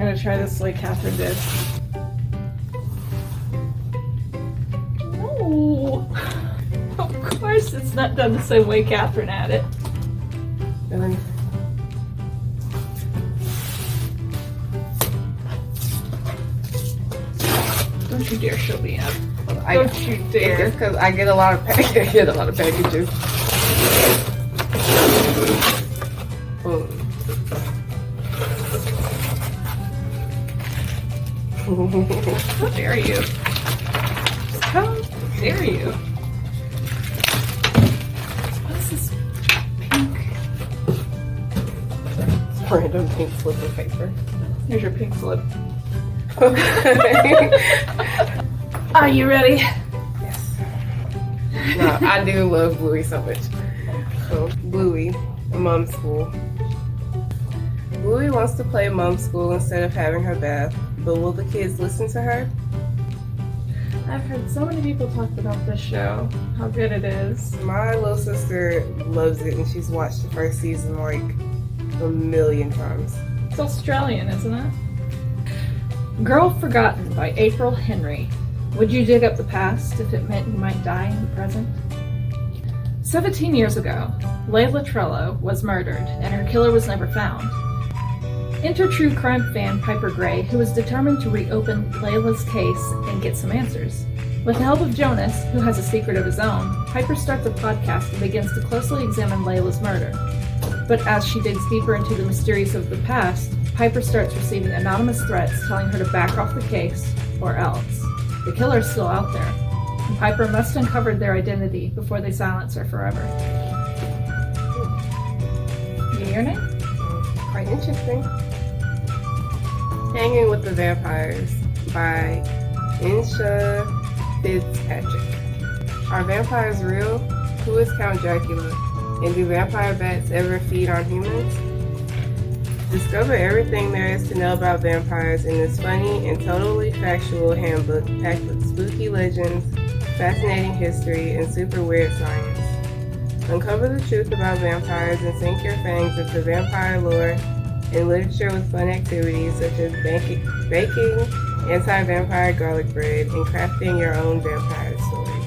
gonna try this like Catherine did. No! Of course it's not done the same way Catherine had it. And then Don't you dare show me up. Don't you dare. it's because I get a lot of packages. How dare you? How dare you? What's this pink? Random pink slip of paper. Here's your pink slip. Are you ready? Yes. No, I do love Bluey so much. So, Bluey, mom school. Bluey wants to play mom school instead of having her bath, but will the kids listen to her? I've heard so many people talk about this show, how good it is. My little sister loves it, and she's watched the first season like a million times. It's Australian, isn't it? Girl Forgotten by April Henry. Would you dig up the past if it meant you might die in the present? 17 years ago, Layla Trello was murdered, and her killer was never found. Enter true crime fan Piper Gray, who is determined to reopen Layla's case and get some answers. With the help of Jonas, who has a secret of his own, Piper starts a podcast and begins to closely examine Layla's murder. But as she digs deeper into the mysteries of the past, Piper starts receiving anonymous threats telling her to back off the case, or else. The killer is still out there, and Piper must uncover their identity before they silence her forever. Yay or nay? Quite interesting. Hanging with the Vampires by Alisha Fitzpatrick. Are vampires real? Who is Count Dracula? And do vampire bats ever feed on humans? Discover everything there is to know about vampires in this funny and totally factual handbook packed with spooky legends, fascinating history, and super weird science. Uncover the truth about vampires and sink your fangs into vampire lore and literature with fun activities such as baking anti-vampire garlic bread and crafting your own vampire story.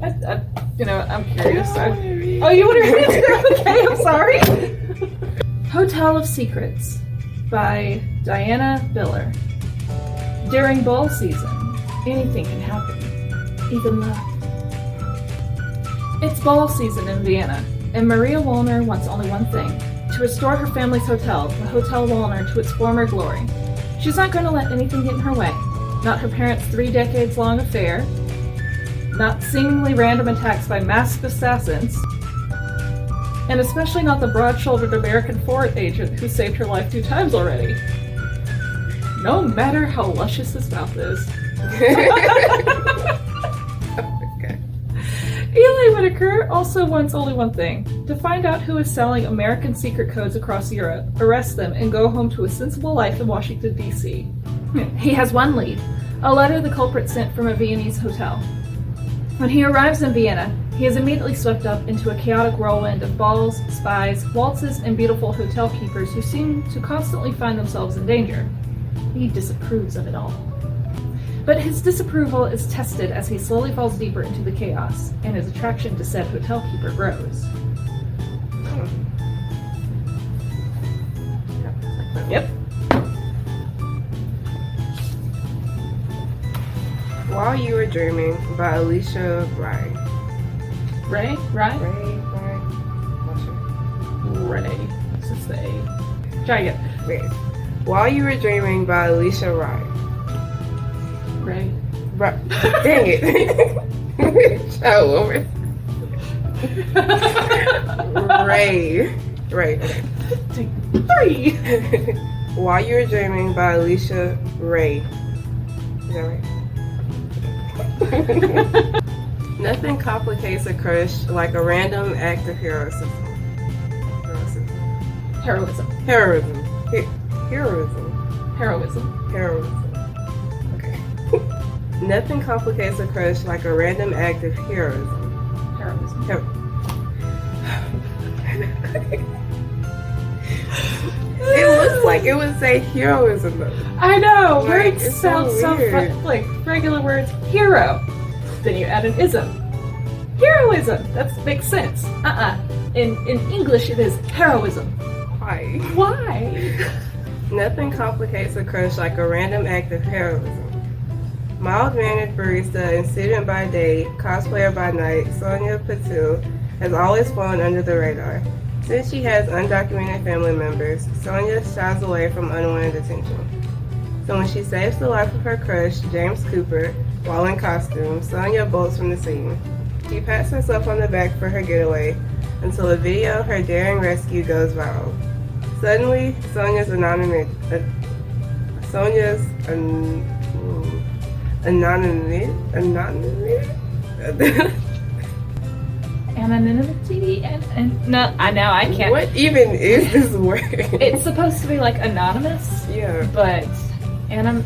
I'm curious. Oh, you want to read it? Okay, I'm sorry. Hotel of Secrets by Diana Biller. During ball season, anything can happen, even love. It's ball season in Vienna, and Maria Wallner wants only one thing: to restore her family's hotel, the Hotel Wallner, to its former glory. She's not going to let anything get in her way. Not her parents' 3 decades-long affair, not seemingly random attacks by masked assassins, and especially not the broad-shouldered American forward agent who saved her life 2 times already. No matter how luscious his mouth is. Okay. Eli Whitaker also wants only one thing: to find out who is selling American secret codes across Europe, arrest them, and go home to a sensible life in Washington, D.C. He has one lead: a letter the culprit sent from a Viennese hotel. When he arrives in Vienna, he is immediately swept up into a chaotic whirlwind of balls, spies, waltzes, and beautiful hotel keepers who seem to constantly find themselves in danger. He disapproves of it all. But his disapproval is tested as he slowly falls deeper into the chaos, and his attraction to said hotel keeper grows. Yep. While You Were Dreaming by Alisha Ray. Ray? This is the A. Try again. Wait. While You Were Dreaming by Alisha Ray. Dang it. Show over. Ray. Okay. Take 3. While You Were Dreaming by Alisha Ray. Is that right? Nothing complicates a crush like a random act of heroism. Okay. Nothing complicates a crush like a random act of heroism. It looks Like it would say heroism though. I know, Like, words it's sound so weird. fun, like regular words. Hero. Then you add an ism. Heroism. That makes sense. In English, it is heroism. Why? Why? Nothing complicates a crush like a random act of heroism. Mild-mannered barista and student by day, cosplayer by night, Sonia Patil has always flown under the radar. Since she has undocumented family members, Sonia shies away from unwanted attention. So when she saves the life of her crush, James Cooper, while in costume, Sonia bolts from the scene. She pats herself on the back for her getaway until a video of her daring rescue goes viral. Suddenly, anonymity And no, I know I can't. What even is this word? It's supposed to be like anonymous, Yeah. but Anonymity.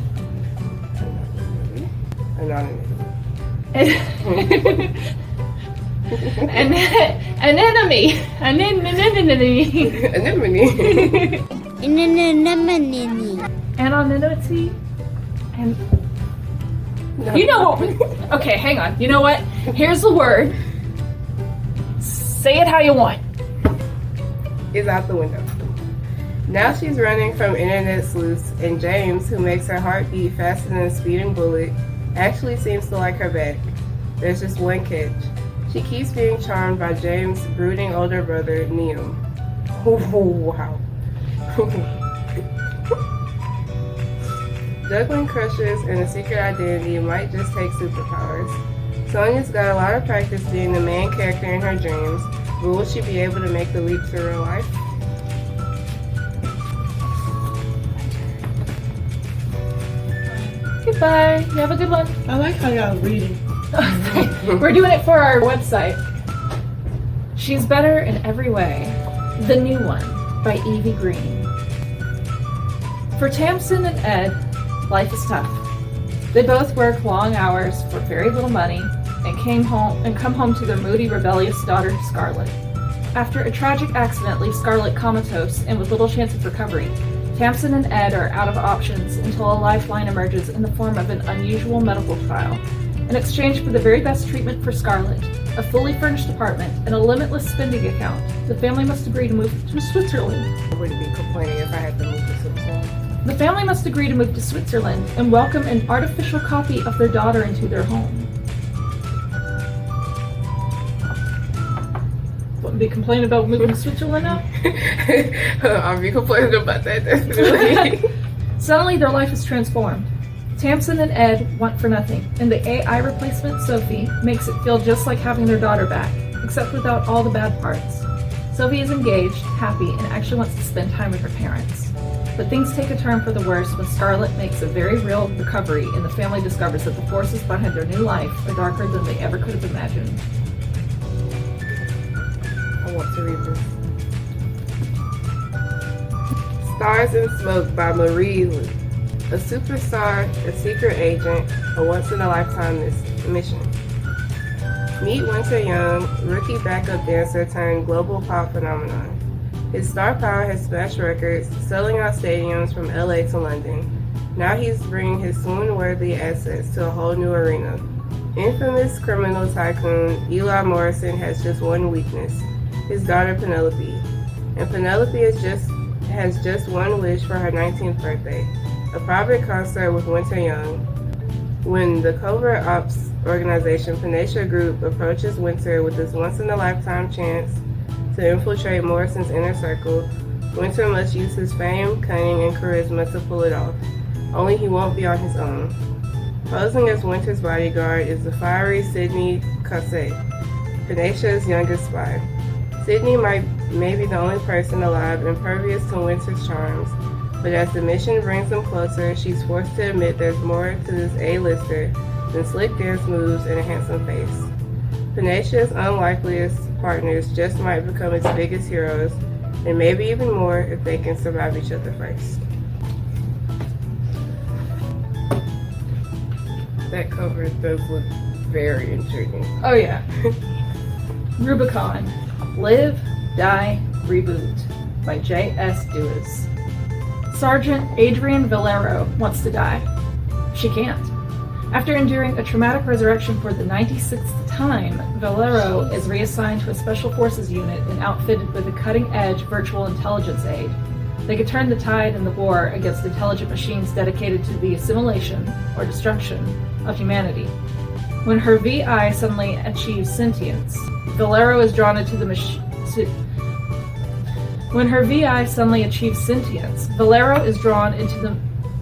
Anemone. Anemone. Anonymity. And No. you know what? Okay, hang on. You know what? Here's the word. Say it how you want. Is out the window. Now she's running from internet sleuths, and James, who makes her heart beat faster than a speeding bullet, actually seems to like her back. There's just one catch. She keeps being charmed by James' brooding older brother, Neil. Wow. Juggling crushes and a secret identity might just take superpowers. Sonia's got a lot of practice being the main character in her dreams, but will she be able to make the leap to real life? Goodbye. You have a good one. I like how y'all reading. We're doing it for our website. She's Better in Every Way. The New One by Evie Green. For Tamsin and Ed, life is tough. They both work long hours for very little money and come home to their moody, rebellious daughter, Scarlett. After a tragic accident leaves Scarlett comatose and with little chance of recovery, Tamsin and Ed are out of options until a lifeline emerges in the form of an unusual medical trial. In exchange for the very best treatment for Scarlett, a fully furnished apartment, and a limitless spending account, the family must agree to move to Switzerland. I wouldn't be complaining if I had to move to Switzerland. The family must agree to move to Switzerland and welcome an artificial copy of their daughter into their home. Wouldn't be complaining about moving to Switzerland now? I'll be complaining about that, definitely. Suddenly, their life is transformed. Tamsin and Ed want for nothing, and the AI replacement, Sophie, makes it feel just like having their daughter back, except without all the bad parts. Sophie is engaged, happy, and actually wants to spend time with her parents. But things take a turn for the worse when Scarlett makes a very real recovery and the family discovers that the forces behind their new life are darker than they ever could have imagined. I want to read this. Stars and Smoke by Marie Lu. A superstar, a secret agent, a once-in-a-lifetime mission. Meet Winter Young, rookie backup dancer turned global pop phenomenon. His star power has smashed records, selling out stadiums from LA to London. Now he's bringing his swoon-worthy assets to a whole new arena. Infamous criminal tycoon Eli Morrison has just one weakness, his daughter Penelope. And Penelope has just one wish for her 19th birthday, a private concert with Winter Young. When the covert ops organization Panacia Group approaches Winter with this once-in-a-lifetime chance to infiltrate Morrison's inner circle, Winter must use his fame, cunning, and charisma to pull it off. Only he won't be on his own. Posing as Winter's bodyguard is the fiery Sydney Cossette, Panacia's youngest spy. Sydney may be the only person alive impervious to Winter's charms, but as the mission brings them closer, she's forced to admit there's more to this A-lister than slick dance moves and a handsome face. Panacia's unlikeliest partners just might become its biggest heroes, and maybe even more if they can survive each other first. That cover does look very intriguing. Oh yeah. Rubicon. Live, Die, Reboot by J.S. Dewis. Sergeant Adrian Valero wants to die. She can't. After enduring a traumatic resurrection for the 96th time, Valero is reassigned to a Special Forces unit and outfitted with a cutting-edge virtual intelligence aid. They could turn the tide in the war against intelligent machines dedicated to the assimilation or destruction of humanity. When her VI suddenly achieves sentience, Valero is drawn into the When her VI suddenly achieves sentience, Valero is drawn into the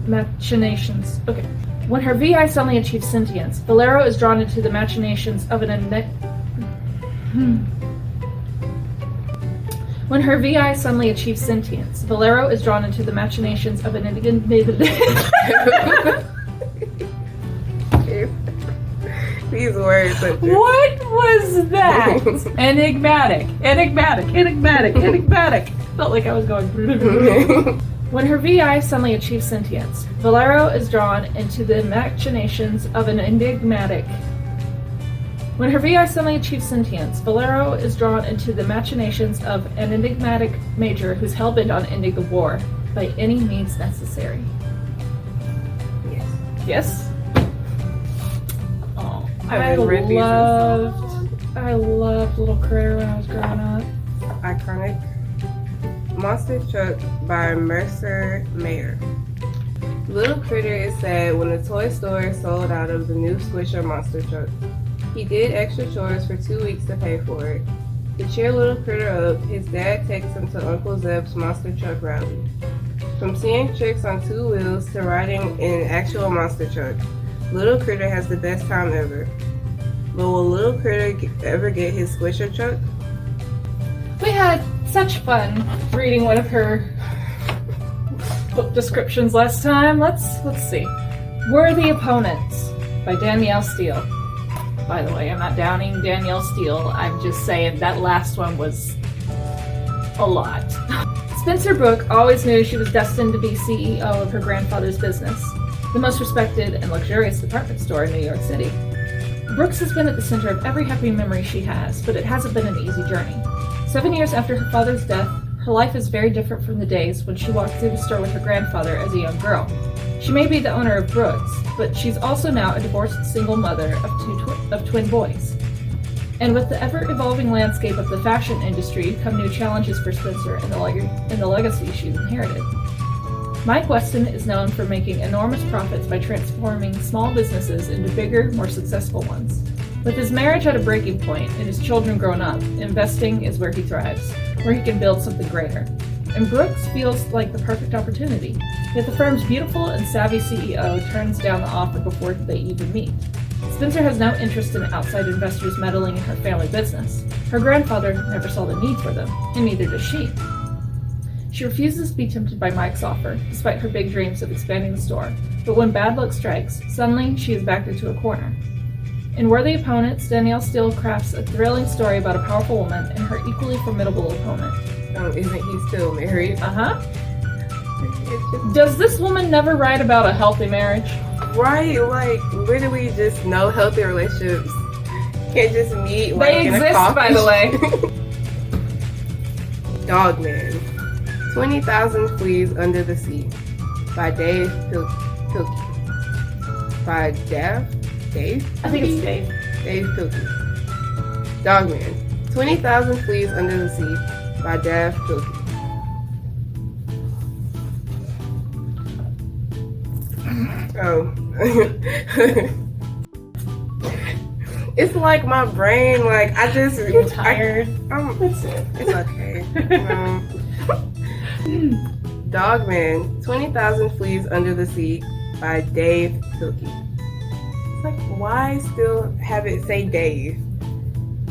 machinations. Okay. When her VI suddenly achieves sentience, Valero is drawn into the machinations of When her VI suddenly achieves sentience, Valero is drawn into the machinations of an These words. What was that? Enigmatic. Felt like I was going. When her VI suddenly achieves sentience, Valero is drawn into the machinations of an enigmatic. When her VI suddenly achieves sentience, Valero is drawn into the machinations of an enigmatic major who's hell-bent on ending the war by any means necessary. Yes. Yes? Oh, I loved Little Critter when I was growing up. Iconic. Monster Truck by Mercer Mayer. Little Critter is sad when the toy store sold out of the new Squisher monster truck. He did extra chores for 2 weeks to pay for it. To cheer Little Critter up, his dad takes him to Uncle Zeb's monster truck rally. From seeing tricks on 2 wheels to riding in an actual monster truck, Little Critter has the best time ever. But will Little Critter ever get his Squisher truck? We had such fun reading one of her book descriptions last time. Let's see. Worthy Opponents by Danielle Steele. By the way, I'm not downing Danielle Steele. I'm just saying that last one was a lot. Spencer Brooke always knew she was destined to be CEO of her grandfather's business, the most respected and luxurious department store in New York City. Brooks has been at the center of every happy memory she has, but it hasn't been an easy journey. 7 years after her father's death, her life is very different from the days when she walked through the store with her grandfather as a young girl. She may be the owner of Brooks, but she's also now a divorced single mother of twin boys. And with the ever-evolving landscape of the fashion industry come new challenges for Spencer and the legacy she's inherited. Mike Weston is known for making enormous profits by transforming small businesses into bigger, more successful ones. With his marriage at a breaking point and his children grown up, investing is where he thrives, where he can build something greater. And Brooks feels like the perfect opportunity. Yet the firm's beautiful and savvy CEO turns down the offer before they even meet. Spencer has no interest in outside investors meddling in her family business. Her grandfather never saw the need for them, and neither does she. She refuses to be tempted by Mike's offer, despite her big dreams of expanding the store. But when bad luck strikes, suddenly she is backed into a corner. In Worthy Opponents, Danielle Steele crafts a thrilling story about a powerful woman and her equally formidable opponent. Isn't he still married? Does this woman never write about a healthy marriage? Right, like literally just no healthy relationships. Can't just meet like They in a exist, coffee. by the way. Dogman. 20,000 Fleas Under the Sea by Dave Pilkey. By Dave? I think it's Dave. Dave Pilkey. Dogman. 20,000 Fleas Under the Sea by Dave Pilkey. Oh. It's like my brain, like I just... You're tired. It's okay. Dogman, 20,000 Fleas Under the Sea by Dave Pilkey. It's like, why still have it say Dave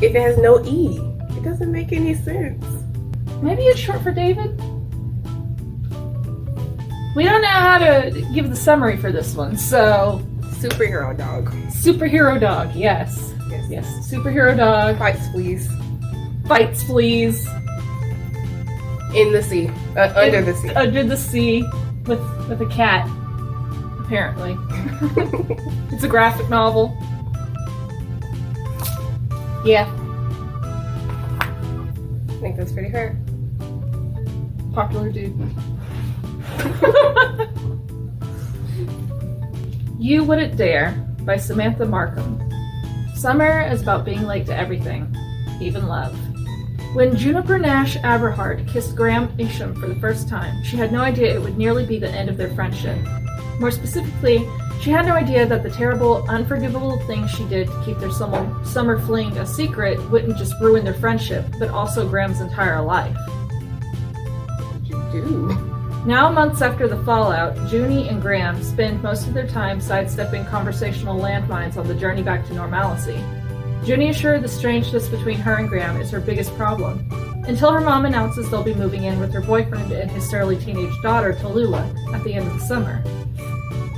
if it has no E? It doesn't make any sense. Maybe it's short for David? We don't know how to give the summary for this one, so... Superhero dog. Superhero dog, yes. Yes. Superhero dog. Fights fleas. Fights fleas. In the sea. Under the sea. Under the sea with a cat, apparently. It's a graphic novel. Yeah. I think that's pretty fair. Popular dude. You Wouldn't Dare by Samantha Markham. Summer is about being late to everything, even love. When Juniper Nash Aberhart kissed Graham Isham for the first time, she had no idea it would nearly be the end of their friendship. More specifically, she had no idea that the terrible, unforgivable things she did to keep their summer fling a secret wouldn't just ruin their friendship, but also Graham's entire life. What did you do? Now, months after the fallout, Junie and Graham spend most of their time sidestepping conversational landmines on the journey back to normalcy. Junie is sure the strangeness between her and Graham is her biggest problem, until her mom announces they'll be moving in with her boyfriend and his surly teenage daughter, Tallulah, at the end of the summer.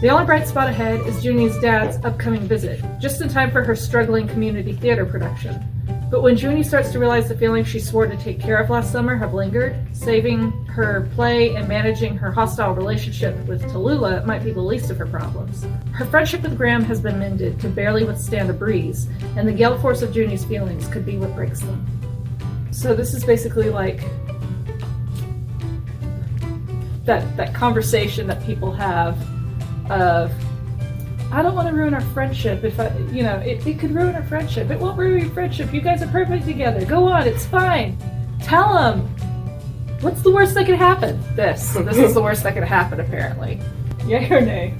The only bright spot ahead is Junie's dad's upcoming visit, just in time for her struggling community theater production. But when Junie starts to realize the feelings she swore to take care of last summer have lingered, saving her play and managing her hostile relationship with Tallulah might be the least of her problems. Her friendship with Graham has been mended to barely withstand a breeze, and the gale force of Junie's feelings could be what breaks them. So this is basically like that conversation that people have of, I don't want to ruin our friendship. If it could ruin our friendship. It won't ruin your friendship. You guys are perfect together. Go on, it's fine. Tell them. What's the worst that could happen? This. So this is the worst that could happen, apparently. Yay or nay?